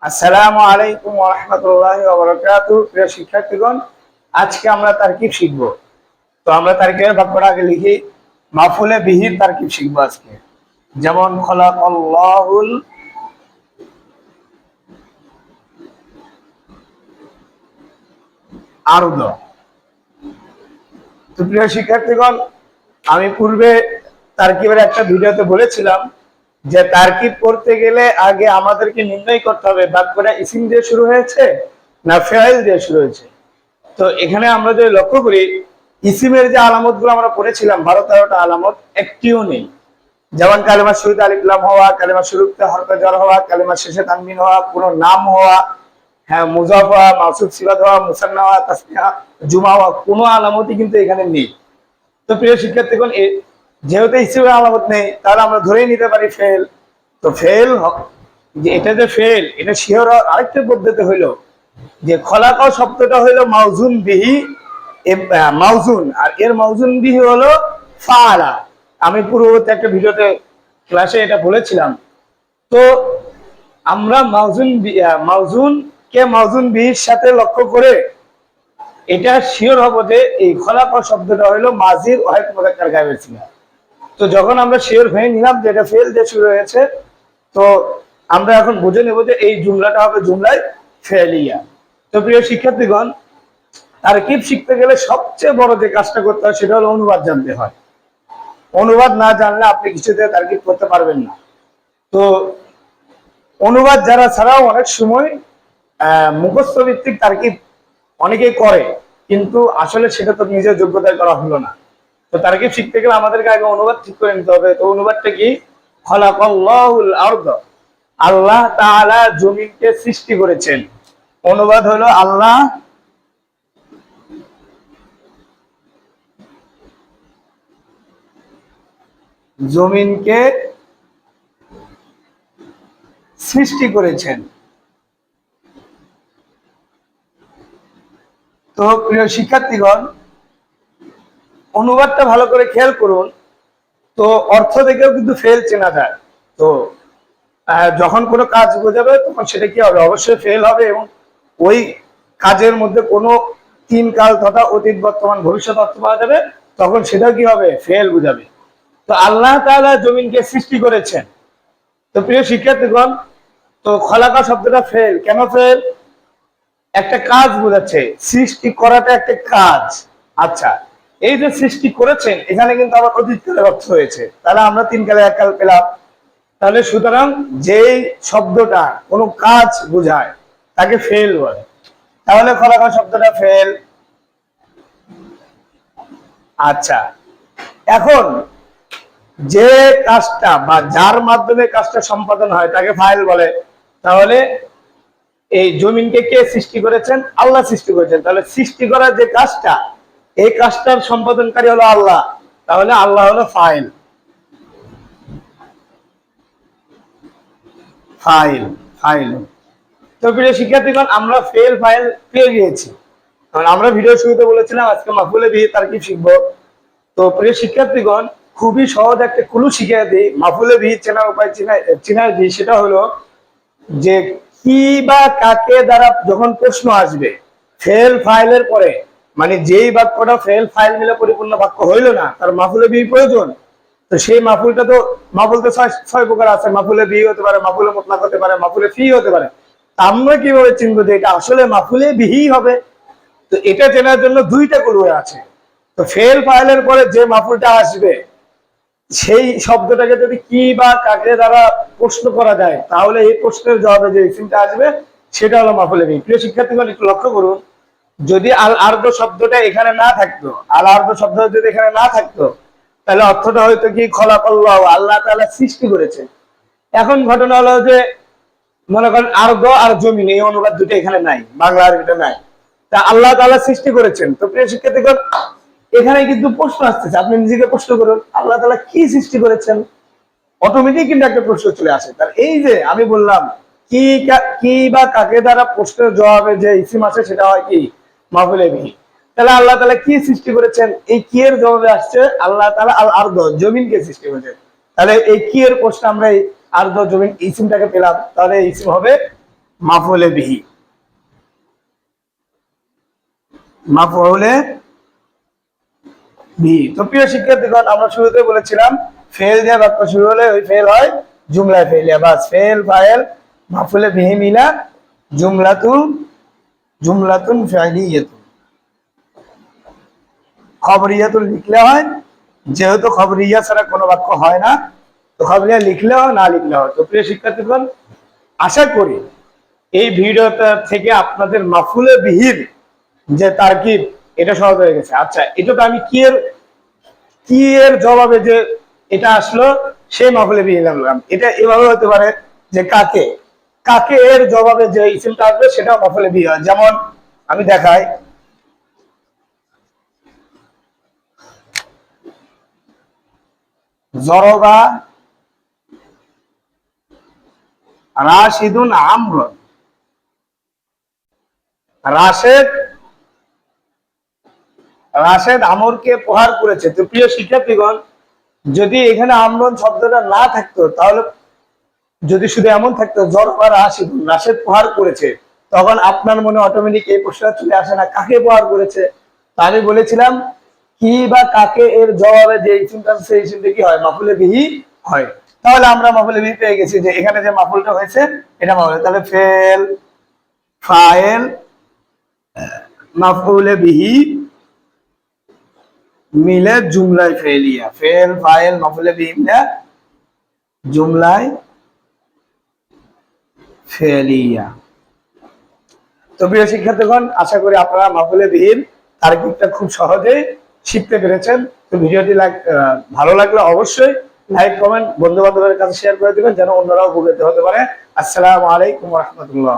আসসালামু আলাইকুম ওয়া রাহমাতুল্লাহি ওয়া বারাকাতুহু। প্রিয় শিক্ষার্থীগণ, আজকে আমরা তারকিব শিখব। তো আমরা তারকিবের বাক্যটা আগে লিখি। মাফুলে বিহির তারকিব শিখব আজকে। যেমন খলাকাল্লাহুল আরদ। তো প্রিয় শিক্ষার্থীগণ, আমি পূর্বে তারকিবের একটা ভিডিওতে বলেছিলাম যে তারকিব করতে গেলে আগে আমাদেরকে নির্ণয় করতে হবে বাক্যটা ইসিম দিয়ে শুরু হয়েছে না ফেইল দিয়ে শুরু হয়েছে। তো এখানে আমরা যদি লক্ষ্য করি, ইসিমের যে আলামত গুলো আমরা পড়েছিলাম 12-13টা আলামত, একটিও নেই। যেমন কালেমার শুরুতে আলিফ লাম হওয়া, কালেমার শুরুতে হরফে জর হওয়া, কালেমার শেষে তানবিন হওয়া, কোনো নাম হওয়া, হ্যাঁ মুজাফ হওয়া, মাসুফ সিফাত হওয়া, মুসান্না হওয়া, তাসনিয়া জুমা হওয়া, কোনো আলামতই কিন্তু এখানে নেই। তো প্রিয় শিক্ষার্থীগণ, যেহেতু ইসিমের আলামত নেই, তাহলে আমরা ধরেই নিতে পারি ফেল। তো ফেল, যে এটা যে ফেল, এটা শিওর আরেকটা পদ্ধতি হইলো যে খলাকাও শব্দটা হইলো মাউজুন বিহি, মাউজুন, আর এর মাউজুন বিহি হলো ফাআলা। আমি পূর্ববর্তী একটা ভিডিওতে ক্লাসে এটা বলেছিলাম। তো আমরা মাউজুন কে মাউজুন বিহির সাথে লক্ষ্য করে এটা শিওর হব যে এই খলাকাও শব্দটা হইলো মাজির ওয়াহিদ মুযাক্কার গায়েবের সিগা। তো যখন আমরা শিওর হয়ে নিলাম যে এটা ফেল দিয়ে শুরু হয়েছে, তো আমরা এখন বুঝে নেব যে এই জুমলাটা হবে জুমলায় ফেলিয়া। তো প্রিয় শিক্ষার্থীগণ, তারকিব শিখতে গেলে সবচেয়ে বড় যে কাজটা করতে হয় সেটা হলো অনুবাদ জানতে হয়। অনুবাদ না জানলে আপনি কিছুতে তারকিব করতে পারবেন না। তো অনুবাদ যারা ছাড়াও অনেক সময় মুখস্থ ভিত্তিক তারকিব অনেকেই করে, কিন্তু আসলে সেটা তো নিজের যোগ্যতায় করা হলো না। তো তারকিব শিখতে গেলে আমাদেরকে আগে অনুবাদ ঠিক করে নিতে হবে। তো অনুবাদটা কি? খলাকাল্লাহুল আরদ, আল্লাহ তাআলা জমিনকে সৃষ্টি করেছেন। অনুবাদ হলো আল্লাহ জমিনকে সৃষ্টি করেছেন। তো প্রিয় শিক্ষার্থীগণ, অনুবাদটা ভালো করে খেয়াল করুন। তো অর্থ দেখেও কিন্তু ফেল চেনা যায়। তো যখন কোনো কাজ বোঝাবে তখন সেটা কি হবে? অবশ্যই ফেল হবে, এবং ওই কাজের মধ্যে কোনো তিন কাল তথা অতীত বর্তমান ভবিষ্যৎ অর্থ পাওয়া যাবে, তখন সেটা কি হবে? ফেল বোঝাবে। তো আল্লাহ তাআলা জমিনকে সৃষ্টি করেছেন। তো প্রিয় শিক্ষার্থীগণ, তো খলাকা শব্দটা ফেল কেন? ফেল একটা কাজ বোঝাচ্ছে, সৃষ্টি করাটা একটা কাজ। আচ্ছা, এই যে সৃষ্টি করেছেন, এখানে কিন্তু আবার অতীত কালের অর্থ হয়েছে, তাহলে আমরা তিন কালে এক কাল পেলাম। তাহলে সুতরাং যেই শব্দটা কোনো কাজ বোঝায় তাকে ফেল বলে। তাহলে খলাকা শব্দটা ফেল। আচ্ছা, এখন যে কাজটা বা যার মাধ্যমে কাজটা সম্পাদন হয় তাকে ফাইল বলে। তাহলে এই জমিনকে কে সৃষ্টি করেছেন? আল্লাহ সৃষ্টি করেছেন। তাহলে সৃষ্টি করার যে কাজটা, এই কাজটার সম্পাদনকারী হলো আল্লাহ। তাহলে আল্লাহ হলো ফাইল। ফাইল ফাইল তো প্রিয় শিক্ষার্থীগণ, আমরা ফেল ফাইল পেয়ে গিয়েছি। কারণ আমরা ভিডিও শুরুতে বলেছিলাম আজকে মাফুলে বিহি তারকিব শিখবো। তো প্রিয় শিক্ষার্থীগণ, খুবই সহজ একটা ক্লু শিখিয়ে দিই মাফুলে বিহি চেনার উপায় চিনাই দিই। সেটা হলো যে কি বা কাকে দ্বারা যখন প্রশ্ন আসবে ফেল ফাইলের পরে, মানে যেই বাক্যটা ফেল ফাইল মিলে পরিপূর্ণ বাক্য হইল না, তার মাফুলে বিহি প্রয়োজন। তো সেই মাফুলটা তো, মাফুল তো ছয় প্রকার আছে। মাফুলে বিহি হতে পারে, মাফুলে মুতলাক হতে পারে, মাফুলে ফি হতে পারে। আমরা কিভাবে চিনবো যে এটা আসলে মাফুলে বিহি হবে? তো এটা চেনার জন্য দুইটা ক্লু আছে। তো ফেল ফাইলের পরে যে মাফুলটা আসবে, সেই শব্দটাকে যদি কি বা কাকে দ্বারা প্রশ্ন করা যায়, তাহলে এই প্রশ্নের জবাবে যে ইসিমটা আসবে সেটা হলো মাফুলে বিহি। প্রিয় শিক্ষার্থীগণ, একটু লক্ষ্য করুন, যদি আল আরদ শব্দটা এখানে না থাকতো, আল আরদ শব্দটা যদি এখানে না থাকতো, তাহলে অর্থটা হয়তো কি খলাকাল্লাহু, আল্লাহ তাআলা সৃষ্টি করেছে। এখন ঘটনা হলো যে মনে করেন আরদ আর জমিন, এই অনুবাদ দুটো এখানে নাই, বাংলা আর এটা নাই। তা আল্লাহ তাআলা সৃষ্টি করেছেন। তো প্রিয় শিক্ষার্থীগণ, এখানে কিন্তু প্রশ্ন আসতেছে, আপনি নিজেকে প্রশ্ন করুন আল্লাহ তাআলা কি সৃষ্টি করেছেন, অটোমেটিক কিন্তু একটা প্রশ্ন চলে আসে। তার এই যে আমি বললাম কি বা কাকে দ্বারা প্রশ্নের জবাবে যে ইসিম আছে সেটা হয় কি? মাফুলে বিহি। তাহলে আল্লাহ তাআলা কি সৃষ্টি করেছেন, এই কি এর জবাবে আসছে আল্লাহ তাআলা আল আরদ জমিনকে সৃষ্টি করেছেন। তাহলে এই কি এর প্রশ্ন আমরা এই আরদ জমিন ইসিমটাকে পেলাম, তাহলে ইসিম হবে মাফউলে বিহি, মাফউলে বিহি। তো প্রিয় শিক্ষার্থীগণ, আমরা শুরুতে বলেছিলাম ফেল দিয়ে বাক্য শুরু হলে ওই ফেল হয় জুমলায় ফেলিয়া, বাস ফেল ফাইল মাফউলে বিহি মিলা জুমলাতুন ফাইলিয়াতুন। খবরিয়াতুন লিখলে হয়, যেহেতু খবরিয়া ছাড়া কোনো বাক্য হয় না, তো খবরিয়া লিখলেও না লিখলেও হয়। তো প্রিয় শিক্ষার্থীগণ, আশা করি এই ভিডিওটা থেকে আপনাদের মাফউলে বিহির যে তারকিব এটা সহজ হয়ে গেছে। আচ্ছা, এটা তো আমি কি এর জবাবে যে এটা আসলো সেই মাফউলে বিহি লিখলাম। এটা এভাবে হতে পারে যে কাকে, কাকে এর জবাবে যে ইসিমটা আসবে সেটাও মাফউলে বিহি হয়। যেমন আমি দেখাই, জরবা রাশিদুন আমর, রাশেদ রাশেদ আমরকে প্রহার করেছে। তো প্রিয় শিক্ষার্থীগণ, যদি এখানে আমরন শব্দটা না থাকতো, তাহলে যদি শুধু এমন থাকতো জরবা রাশিদুন, রাশেদ প্রহার করেছে, তখন আপনার মনে অটোমেটিক এই প্রশ্নটা চলে আসে না কাকে প্রহার করেছে। তা আমি বলেছিলাম কি বা কাকে এর জবাবে যে ইসিমটা সেই ইসিমটা কি হয়, মাফউলে বিহি হয়। তাহলে আমরা মাফউলে বিহি পেয়ে গেছি যে এখানে যে মাফউলটা হয়েছে এটা মাফউল। তাহলে ফেল ফাইল মাফউলে বিহি মিলে জুমলায় ফেলিয়া, ফেল ফাইল মাফউলে বিহি মিলে জুমলায় ফেলিয়া। তো প্রিয় শিক্ষার্থীগণ, আশা করি আপনারা মাফউলে বিহির তারকিবটা খুব সহজেই শিখতে পেরেছেন। তো ভিডিওটি ভালো লাগলে অবশ্যই লাইক কমেন্ট বন্ধু বান্ধবের কাছে শেয়ার করে দিবেন, যেন অন্যরাও উপকৃত হতে পারে। আসসালামু আলাইকুম ওয়া রাহমাতুল্লাহ।